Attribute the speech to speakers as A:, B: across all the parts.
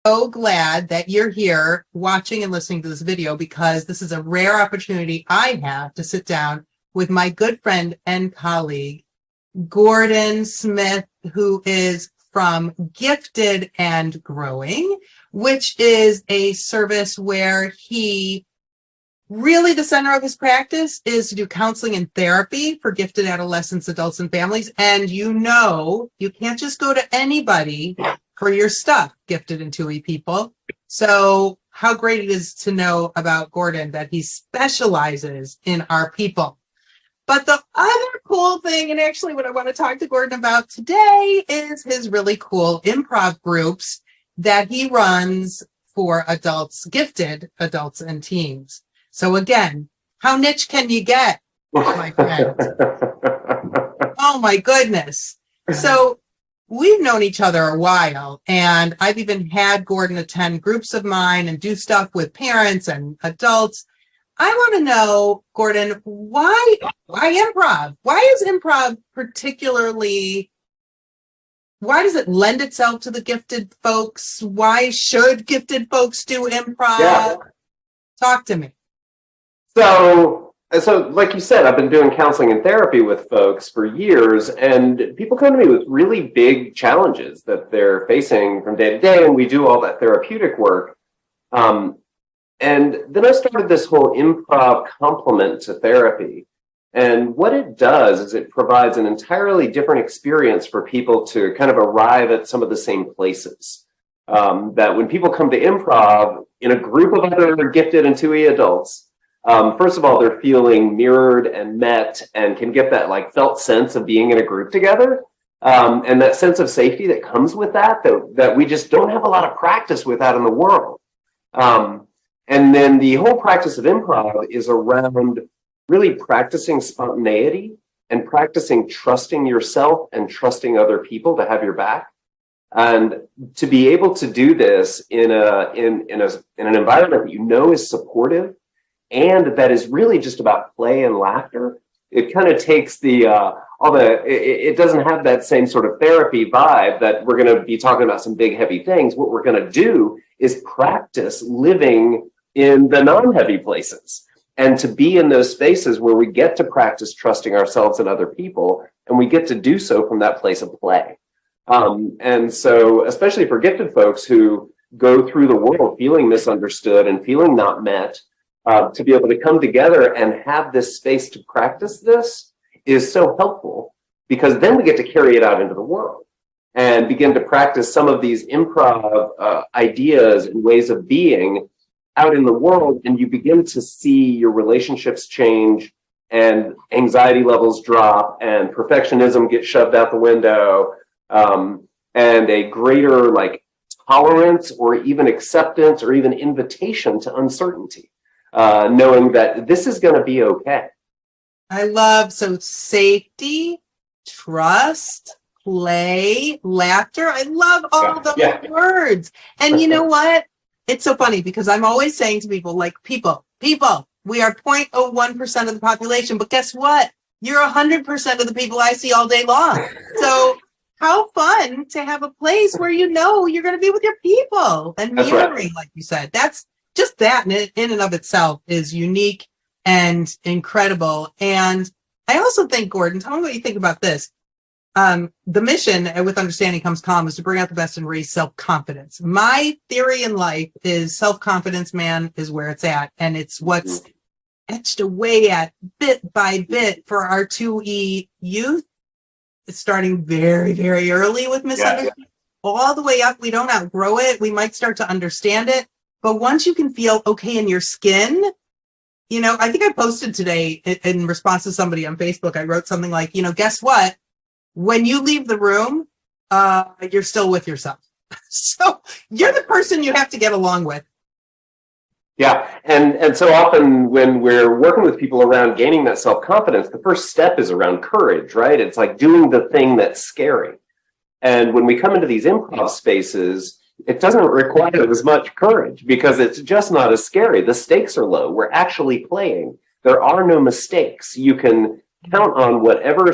A: so glad that you're here watching and listening to this video, because this is a rare opportunity I have to sit down with my good friend and colleague, Gordon Smith, who is from Gifted and Growing, which is a service where he really, the center of his practice is to do counseling and therapy for gifted adolescents, adults, and families. And you can't just go to anybody for your stuff, gifted and 2E people. So how great it is to know about Gordon, that he specializes in our people. But the other cool thing, and actually what I want to talk to Gordon about today, is his really cool improv groups that he runs for adults, gifted adults and teens. So again, how niche can you get, my friend? Oh my goodness. So we've known each other a while, and I've even had Gordon attend groups of mine and do stuff with parents and adults. I want to know, Gordon, why improv? Why is improv particularly, why does it lend itself to the gifted folks? Why should gifted folks do improv?
B: Yeah.
A: Talk to me.
B: So like you said, I've been doing counseling and therapy with folks for years, and people come to me with really big challenges that they're facing from day to day, and we do all that therapeutic work. And then I started this whole improv complement to therapy. And what it does is it provides an entirely different experience for people to kind of arrive at some of the same places. That when people come to improv in a group of other gifted and 2E adults, first of all, they're feeling mirrored and met and can get that like felt sense of being in a group together. And that sense of safety that comes with that we just don't have a lot of practice with out in the world. And then the whole practice of improv is around really practicing spontaneity and practicing trusting yourself and trusting other people to have your back. And to be able to do this in an environment that you know is supportive and that is really just about play and laughter, it kind of takes it doesn't have that same sort of therapy vibe that we're going to be talking about some big heavy things. What we're going to do is practice living in the non-heavy places and to be in those spaces where we get to practice trusting ourselves and other people, and we get to do so from that place of play. And so, especially for gifted folks who go through the world feeling misunderstood and feeling not met, to be able to come together and have this space to practice this is so helpful, because then we get to carry it out into the world and begin to practice some of these improv ideas and ways of being out in the world, and you begin to see your relationships change and anxiety levels drop and perfectionism get shoved out the window, and a greater like tolerance or even acceptance or even invitation to uncertainty, knowing that this is going to be okay.
A: I love, so safety, trust, play, laughter. I love all those words. And you know what? It's so funny because I'm always saying to people, like, people, we are 0.01% of the population, but guess what? You're 100% of the people I see all day long. So how fun to have a place where you know you're going to be with your people and mirroring, like you said. That's just that in and of itself is unique and incredible. And I also think, Gordon, tell me what you think about this. The mission with Understanding Comes Calm is to bring out the best and raise self-confidence. My theory in life is self-confidence, man, is where it's at. And it's what's etched away at bit by bit for our 2E youth. It's starting very, very early with misunderstanding. All the way up. We don't outgrow it. We might start to understand it. But once you can feel okay in your skin, you know, I think I posted today in response to somebody on Facebook, I wrote something like, you know, guess what? When you leave the room, you're still with yourself. So you're the person you have to get along with.
B: Yeah. And so often when we're working with people around gaining that self-confidence, the first step is around courage, right? It's like doing the thing that's scary. And when we come into these improv spaces, it doesn't require as much courage because it's just not as scary. The stakes are low. We're actually playing. There are no mistakes. You can count on whatever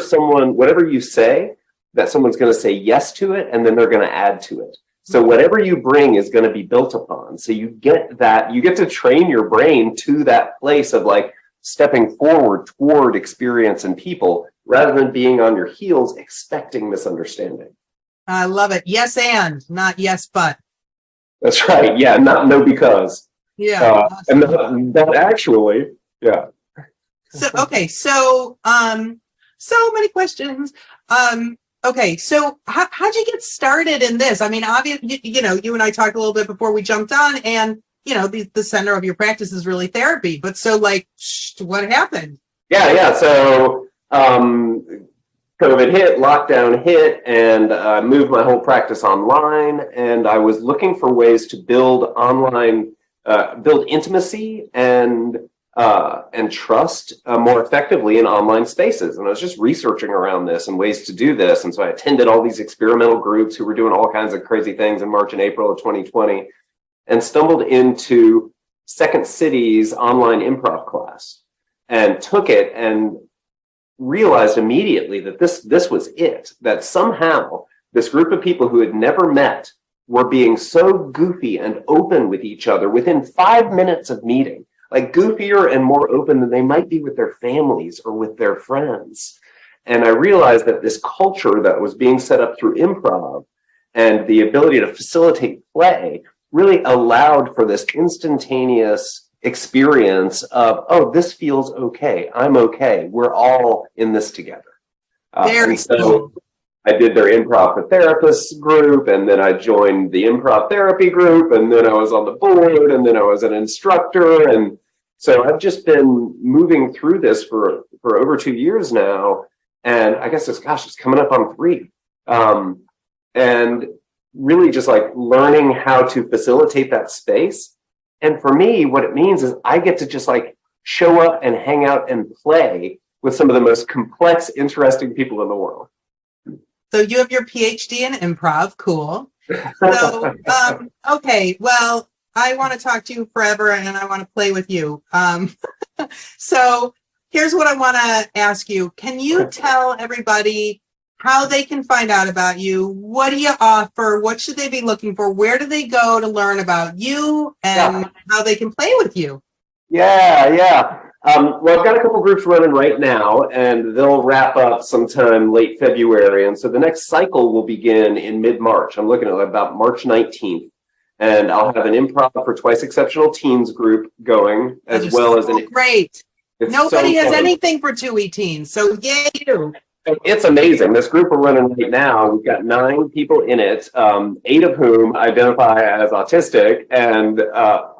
B: you say, that someone's going to say yes to it, and then they're going to add to it. So whatever you bring is going to be built upon. So you get to train your brain to that place of like stepping forward toward experience and people rather than being on your heels expecting misunderstanding.
A: I love it. Yes, and not yes, but.
B: That's right. Yeah, not no because.
A: Yeah.
B: Awesome. And not actually. Yeah.
A: So so many questions. Okay, so how'd you get started in this? I mean, obviously, you and I talked a little bit before we jumped on, and the center of your practice is really therapy. But so, like, what happened?
B: Yeah. So, COVID hit, lockdown hit, and I moved my whole practice online. And I was looking for ways to build intimacy and trust more effectively in online spaces. And I was just researching around this and ways to do this. And so I attended all these experimental groups who were doing all kinds of crazy things in March and April of 2020 and stumbled into Second City's online improv class and took it and realized immediately that this was it, that somehow this group of people who had never met were being so goofy and open with each other within 5 minutes of meeting, like goofier and more open than they might be with their families or with their friends. And I realized that this culture that was being set up through improv and the ability to facilitate play really allowed for this instantaneous experience of, oh, this feels okay. I'm okay. We're all in this together.
A: Very cool.
B: I did their improv for therapists group, and then I joined the improv therapy group, and then I was on the board, and then I was an instructor. And so I've just been moving through this for over 2 years now. And I guess it's coming up on 3. And really just like learning how to facilitate that space. And for me, what it means is I get to just like show up and hang out and play with some of the most complex, interesting people in the world.
A: So you have your PhD in improv. Cool. So, okay. Well, I want to talk to you forever and I want to play with you. So here's what I want to ask you. Can you tell everybody how they can find out about you? What do you offer? What should they be looking for? Where do they go to learn about you and how they can play with you?
B: Yeah. Well, I've got a couple groups running right now, and they'll wrap up sometime late February. And so the next cycle will begin in mid-March. I'm looking at about March 19th. And I'll have an Improv for Twice Exceptional Teens group going, as well as an...
A: Great. Nobody has anything for 2E teens, so yay you.
B: It's amazing. This group we're running right now, we've got 9 people in it, 8 of whom identify as autistic, and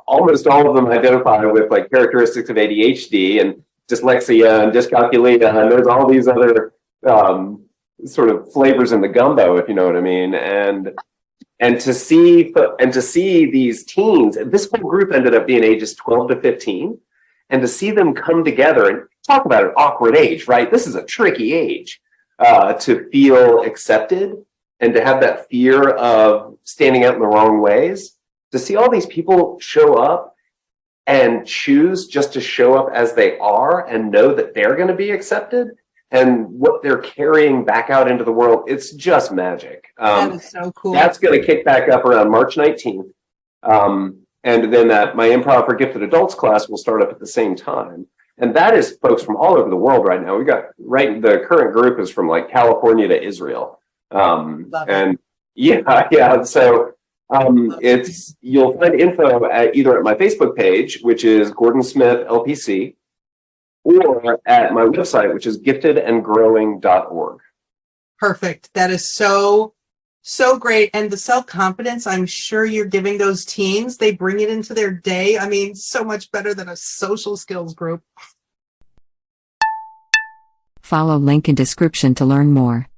B: almost all of them identify with like characteristics of ADHD and dyslexia and dyscalculia, and there's all these other sort of flavors in the gumbo, if you know what I mean. And to see these teens, this whole group ended up being ages 12 to 15, and to see them come together and talk about an awkward age, right? This is a tricky age to feel accepted and to have that fear of standing out in the wrong ways. To see all these people show up and choose just to show up as they are and know that they're going to be accepted and what they're carrying back out into the world, it's just magic.
A: That is so cool.
B: That's going to kick back up around March 19th. And then my Improv for Gifted Adults class will start up at the same time. And that is folks from all over the world right now. The current group is from like California to Israel. So you'll find info either at my Facebook page, which is Gordon Smith LPC, or at my website, which is giftedandgrowing.org.
A: Perfect. That is so great. And the self-confidence I'm sure you're giving those teens, they bring it into their day. I mean, so much better than a social skills group.
C: Follow link in description to learn more.